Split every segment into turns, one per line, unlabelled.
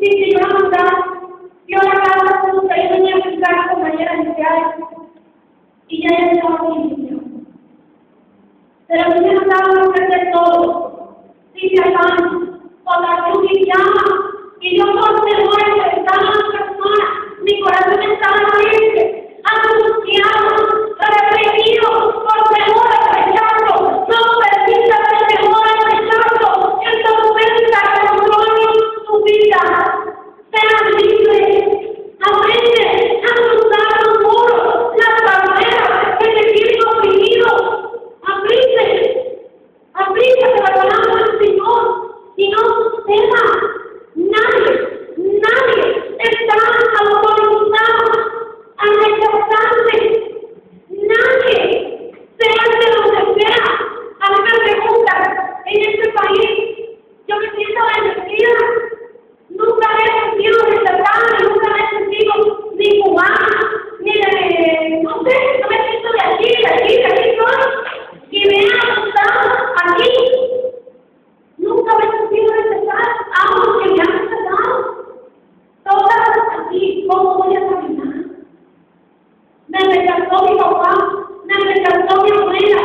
si yo no mandaba, yo la casa como que yo venía a pensar con mañana inicial y ya estaba inicio. Pero si me mandaban a perder todo, dice Adán, cuando la luz llama y yo por temor a enfrentar a las personas, mi corazón estaba triste, angustiado, reprimido por temor al rechazo. No permitas el temor al rechazo que tormenta controle tu vida. Sean libres, aprende a cruzar los muros, las barreras que te tienen oprimido. Aprende a la palabra del Señor y no temas. Nadie está autorizado a rechazarte. Nadie, sea de donde sea. A mí me preguntan, en este país, yo me siento bendecida. Nunca me he sentido rechazada, nunca me he sentido ni cubana, ni de, no sé, no me siento de aquí soy. Y me han adoptado aquí. Nunca me he sentido rechazada, aunque me han rechazado. Todas aquí, ¿cómo voy a caminar? Me rechazó mi papá, me rechazó mi abuela,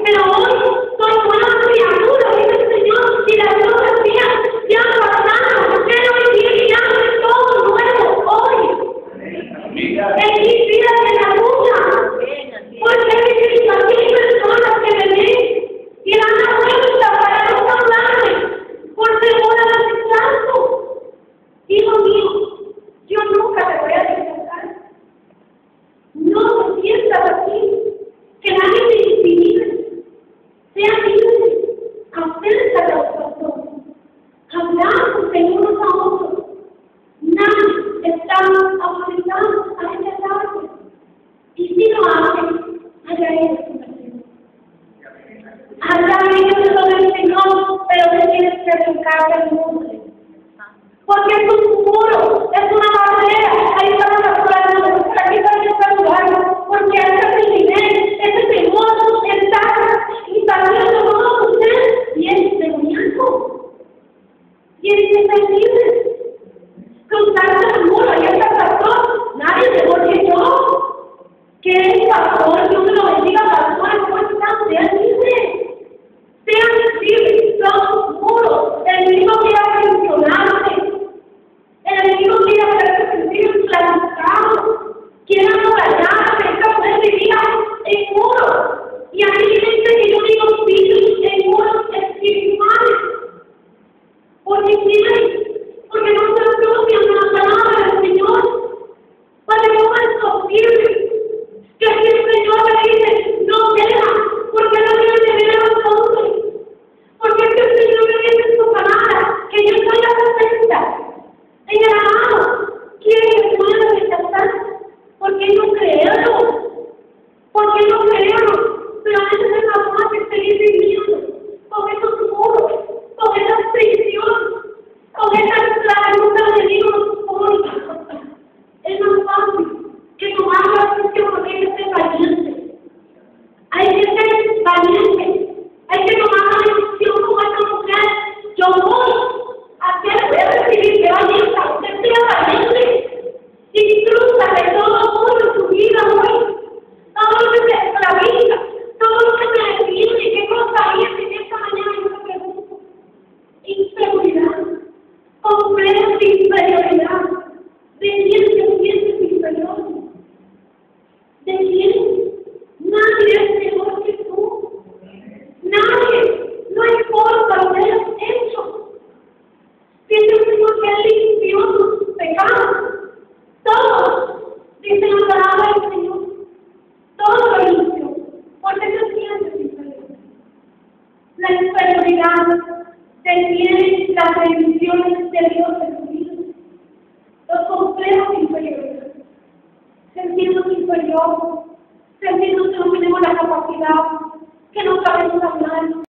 pero hoy soy una criatura, dice el Señor, y las cosas mías ya pasaron, pero hoy día ya es todo nuevo, hoy. Feliz vida de la luna, porque hay personas que me ven y dan la vuelta para no hablarme, por temor al rechazo. Hijo mío, yo nunca te voy a rechazar. No te sientas así, que nadie te intimide. Sea libre, acércate a los pastores, hablamos de unos a otros. Nadie está autorizado a rechazarte. Y si lo hacen, allá ellos convertidos. Allá ellos son el Señor, pero te tienes que acercar al mundo. Porque es un muro, es una barrera. Ahí van a pasar, por aquí van a saludar. Porque ese nivel, ese temor está invadiendo todo usted. Y es demoníaco. Y es que está libre. Cruzarse el muro, ahí está el pastor. Nadie mejor que yo. Que es pastor, Dios me lo bendiga, pastor, ¿cómo están? Sean libres. Sean libres, los muros. El enemigo quiere funcionarse. El enemigo quiere hacerte sentir esclavizado, quiere amurallarte, esta mujer vivía en muros. Y aquí gente que yo digo viven en muros espirituales. Porque no se apropian de la palabra del Señor. Para que no es posible que si el Señor le dice, no deja, porque no debe tener a los hombres. Porque es que el Señor me dice en su palabra que yo soy la perfecta. En el amado, quiere que pueda rechazar. ¿Por qué no creerlo? ¿Por qué no creerlo? Pero a veces es más fácil seguir viviendo con esos muros, con esa prisión, con esa esclavitud del enemigo. Es más fácil que tomar la decisión porque hay que ser valiente. Hay que ser valiente. Hay que tomar la decisión como esta mujer. Yo voy. Voy a recibir que valienta, usted sea valiente y cruza de todo mundo en su vida hoy. Todo lo que te esclaviza, todo lo que te detiene, ¿qué cosa hay en esta mañana? Yo me pregunto. Inseguridad, complejo de inferioridad. ¿De quién te sientes inferior? ¿De quién? Nadie es mejor que tú. Nadie. No importa lo que hayas hecho. Dice el Señor que Él limpió tus pecados. Todos. Dice la palabra del Señor. Todo lo limpió. ¿Por qué te sientes inferior? La inferioridad detiene las bendiciones de Dios en tu vida. Los complejos de inferioridad. Sentirnos inferior. Sentirnos que no tenemos la capacidad. Que no sabemos hablar.